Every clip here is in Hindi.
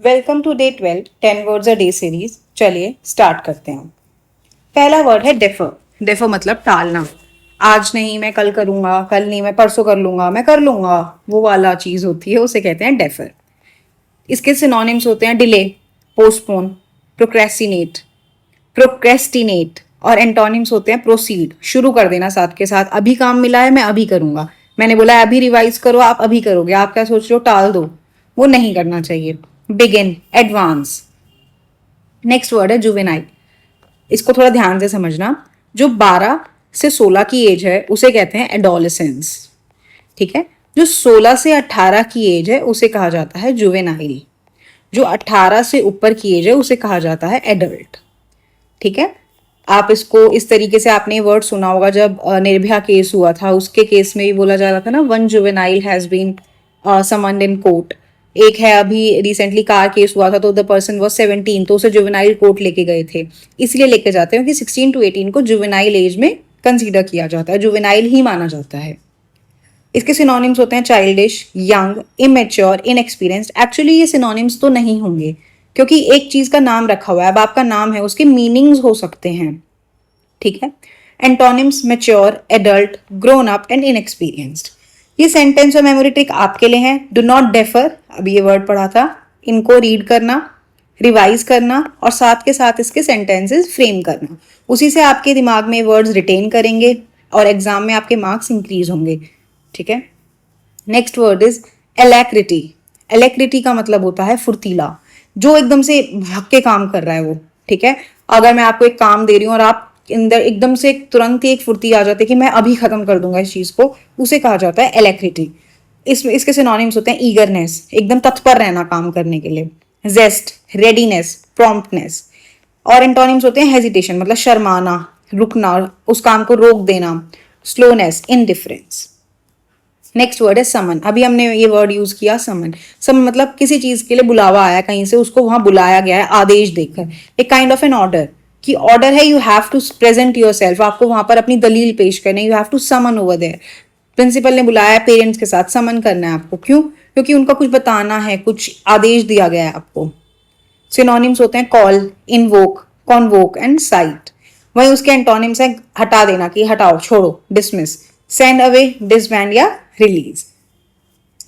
Welcome to day 12 10 words a day series. चलिए स्टार्ट करते हैं। पहला वर्ड है डेफर। डेफर मतलब टालना। आज नहीं मैं कल करूंगा, कल नहीं मैं परसों कर लूंगा, मैं कर लूंगा, वो वाला चीज होती है, उसे कहते हैं डेफर। इसके सिनोनिम्स होते हैं डिले, पोस्टपोन, प्रोक्रेस्टिनेट, प्रोक्रेस्टिनेट और एंटोनिम्स होते हैं प्रोसीड, शुरू कर देना साथ के साथ। अभी काम मिला है मैं अभी करूंगा, मैंने बोला है अभी रिवाइज करो, आप अभी करोगे, आप क्या सोच रहे हो टाल दो, वो नहीं करना चाहिए। Begin, advance. नेक्स्ट वर्ड है जुवेनाइल। इसको थोड़ा ध्यान से समझना। जो 12 से 16 की एज है उसे कहते हैं एडोलेसेंस। ठीक है। जो 16 से 18 की एज है उसे कहा जाता है जुवेनाइल। जो 18 से ऊपर की एज है उसे कहा जाता है एडल्ट। ठीक है। आप इसको इस तरीके से आपने वर्ड सुना होगा जब निर्भया केस हुआ था, उसके केस में भी बोला जा रहा था ना, one juvenile has been summoned in court. एक है अभी रिसेंटली कार केस हुआ था तो द पर्सन वाज 17, तो उसे जुवेनाइल कोर्ट लेके गए थे। इसलिए लेके जाते हैं कि 16 to 18 को जुवेनाइल एज में कंसीडर किया जाता है, जुवेनाइल ही माना जाता है। इसके सिनोनिम्स होते हैं childish, young, immature, inexperienced. Actually ये सिनोनिम्स तो नहीं होंगे क्योंकि एक चीज का नाम रखा हुआ है, अब आपका नाम है, उसके मीनिंग्स हो सकते हैं। ठीक है। Antonyms mature, adult, grown up and inexperienced. ये सेंटेंस और मेमोरी ट्रिक आपके लिए है। डू नॉट डेफर, अभी ये वर्ड पढ़ा था, इनको रीड करना, रिवाइज करना और साथ के साथ इसके सेंटेंसेस फ्रेम करना। उसी से आपके दिमाग में वर्ड्स रिटेन करेंगे और एग्जाम में आपके मार्क्स इंक्रीज होंगे। ठीक है। Next word is alacrity. Alacrity का मतलब होता है फुर्तीला, जो एकदम से भाग के काम कर रहा है वो। ठीक है। अगर मैं आपको एक काम दे रही हूँ और आप अंदर एकदम से तुरंत ही एक फुर्ती आ जाती है कि मैं अभी खत्म कर दूंगा इस चीज को, उसे कहा जाता है एलैक्रिटी। इसके सिनोनिम्स होते हैं ईगरनेस, एकदम तत्पर रहना काम करने के लिए, जेस्ट, रेडीनेस, प्रॉम्प्टनेस। और एंटोनिम्स होते हैं हेजिटेशन मतलब शर्माना, रुकना, उस काम को रोक देना, स्लोनेस, इनडिफरेंस। नेक्स्ट वर्ड है समन। अभी हमने ये वर्ड यूज किया समन। समन मतलब किसी चीज के लिए बुलावा आया कहीं से, उसको वहां बुलाया गया है आदेश देकर, एक काइंड ऑफ एन ऑर्डर, कि ऑर्डर है, you have to present yourself, आपको वहां पर अपनी दलील पेश करनी, you have to summon over there. Principal ने बुलाया है पेरेंट्स के साथ, समन करना है आपको। क्यों? क्योंकि उनका कुछ बताना है, कुछ आदेश दिया गया है आपको। सिनोनिम्स होते हैं कॉल, इनवोक, कॉन्वोक एंड साइट। वहीं उसके एंटोनिम्स है हटा देना, कि हटाओ, छोड़ो, डिसमिस, सेंड अवे, डिसबैंड या release.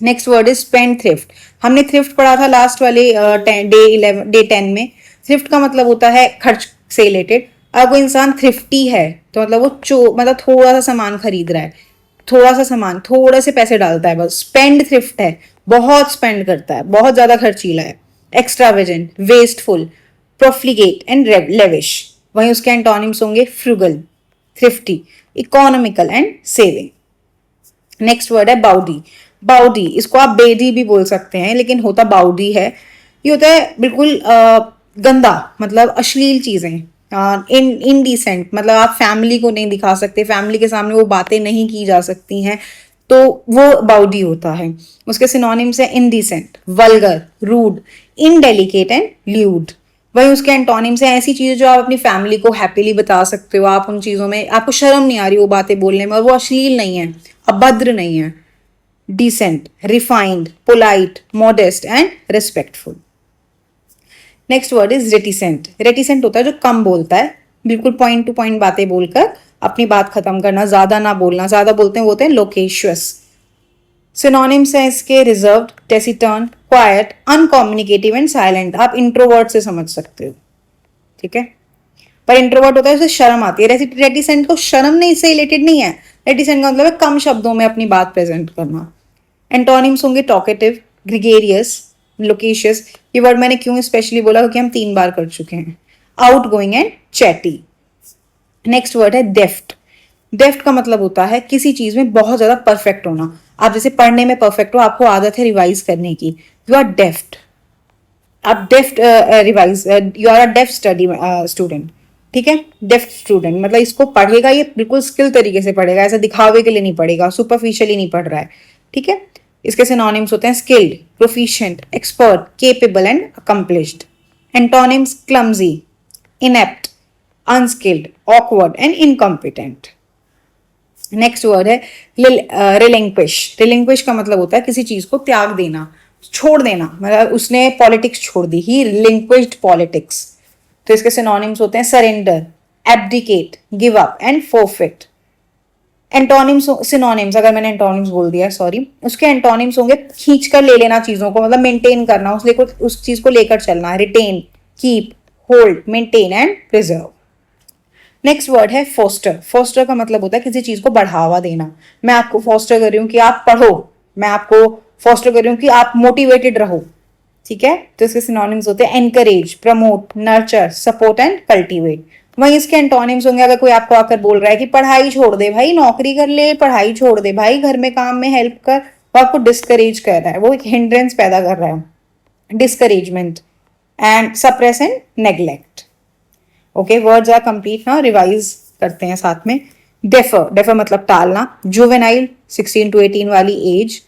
Next word is spend thrift. हमने थ्रिफ्ट पढ़ा था लास्ट वाले डे 10 में। थ्रिफ्ट का मतलब होता है खर्च से रिलेटेड। अगर कोई इंसान थ्रिफ्टी है तो मतलब वो मतलब थोड़ा सा सामान खरीद रहा है, थोड़ा सा सामान, थोड़े से पैसे डालता है बस। स्पेंड थ्रिफ्ट है, बहुत स्पेंड करता है, बहुत ज्यादा खर्चीला है। Extravagant, wasteful, profligate and lavish. वहीं उसके एंटोनिम्स होंगे frugal, thrifty, economical and saving. Next word है बाउडी। बाउडी, इसको आप बेडी भी बोल सकते हैं लेकिन होता बाउडी है। ये होता है बिल्कुल गंदा, मतलब अश्लील चीजें, इनडिसेंट, मतलब आप फैमिली को नहीं दिखा सकते, फैमिली के सामने वो बातें नहीं की जा सकती हैं, तो वो बाउडी होता है। उसके सिनोनिम्स है indecent, vulgar, rude, indelicate and lewd. वही उसके एंटोनिम्स है ऐसी चीजें जो आप अपनी फैमिली को हैप्पीली बता सकते हो, आप उन चीजों में आपको शर्म नहीं आ रही वो बातें बोलने में, और वो अश्लील नहीं है, अभद्र नहीं है। Decent, refined, polite, modest and respectful. Next word is reticent. Reticent होता है जो कम बोलता है, बिल्कुल पॉइंट टू पॉइंट बातें बोलकर अपनी बात खत्म करना, ज्यादा ना बोलना। ज्यादा बोलते हैं वो होते हैं लोकेशियस। सिनोनिम्स है इसके reserved, taciturn, quite, अनकम्युनिकेटिव and silent. आप इंट्रोवर्ट से समझ सकते हो। ठीक है। पर इंट्रोवर्ट होता है उसे शर्म आती है। रेटिसेंट को शर्म नहीं से रिलेटेड नहीं है। रेटिसेंट का मतलब है कम शब्दों में अपनी बात प्रेजेंट करना। एंटोनिम्स होंगे टॉकेटिव, ग्रिगेरियस, लोकेशियस। ये वर्ड मैंने क्यों स्पेशली बोला क्योंकि हम 3 बार कर चुके हैं। Out going and chatty. Next word है डेफ्ट। डेफ्ट का मतलब होता है किसी चीज में बहुत ज्यादा परफेक्ट होना। आप जैसे पढ़ने में परफेक्ट हो, आपको आदत है रिवाइज करने की, यू आर डेफ्ट। आप deft revise, you are a deft study student. ठीक है। डेफ्ट स्टूडेंट मतलब इसको पढ़ेगा, ये बिल्कुल स्किल तरीके से पढ़ेगा, ऐसा दिखावे के लिए नहीं पढ़ेगा, सुपरफिशियली नहीं पढ़ रहा है। ठीक है। इसके सिनोनिम्स होते हैं skilled, proficient, expert, capable and accomplished. Antonyms clumsy, inept, unskilled, awkward and incompetent. Next word है रिलिंक्विश। रिलिंक्विश का मतलब होता है किसी चीज को त्याग देना, छोड़ देना, मतलब उसने पॉलिटिक्स छोड़ दी, ही रिलिंक्विश्ड पॉलिटिक्स। तो इसके सिनोनिम्स होते हैं surrender, abdicate, give up and forfeit. Antonyms, synonyms, अगर मैंने एंटोनिम्स बोल दिया सॉरी, उसके एंटोनिम्स होंगे खींच कर ले लेना चीजों को, मतलब मेंटेन करना, उस चीज को लेकर चलना, retain, keep, hold, maintain and preserve. Next word है फोस्टर। फोस्टर का मतलब होता है किसी चीज को बढ़ावा देना। मैं आपको फोस्टर कर रही हूँ कि आप पढ़ो, मैं आपको फोस्टर कर रही हूँ कि आप मोटिवेटेड रहो, ठीक है। तो इसके सिनोनिम्स होते हैं encourage, promote, nurture, support and cultivate. वहीं इसके एंटोनिम्स होंगे, अगर कोई आपको आकर बोल रहा है कि पढ़ाई छोड़ दे भाई, नौकरी कर ले, पढ़ाई छोड़ दे भाई, घर में काम में हेल्प कर, वो आपको डिस्करेज कर रहा है, वो एक हिंड्रेंस पैदा कर रहा है, discouragement and suppress and neglect. Okay, words are complete ना, रिवाइज करते हैं साथ में। डेफर, डेफर मतलब टालना। जुवेनाइल 16 to 18 वाली एज।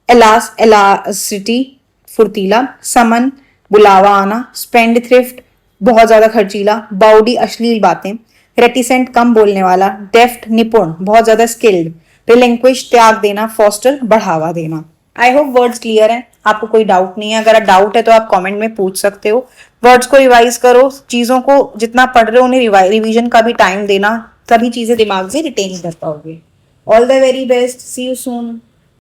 एलासिटी फुर्तीला। समन बुलावा आना। स्पेंड थ्रिफ्ट बहुत ज्यादा खर्चीला। बाउडी अश्लील बातें। रेटिसेंट कम बोलने वाला। डेफ्ट निपुण बहुत ज्यादा स्किल्ड। रिलिंक्विश त्याग देना। फॉस्टर बढ़ावा देना। आई होप वर्ड्स क्लियर हैं, आपको कोई डाउट नहीं है। अगर डाउट है तो आप कमेंट में पूछ सकते हो। वर्ड्स को रिवाइज करो, चीजों को जितना पढ़ रहे हो उन्हें रिवीजन का भी टाइम देना, तभी चीजें दिमाग से रिटेन कर पाओगे। All the very best, see you soon.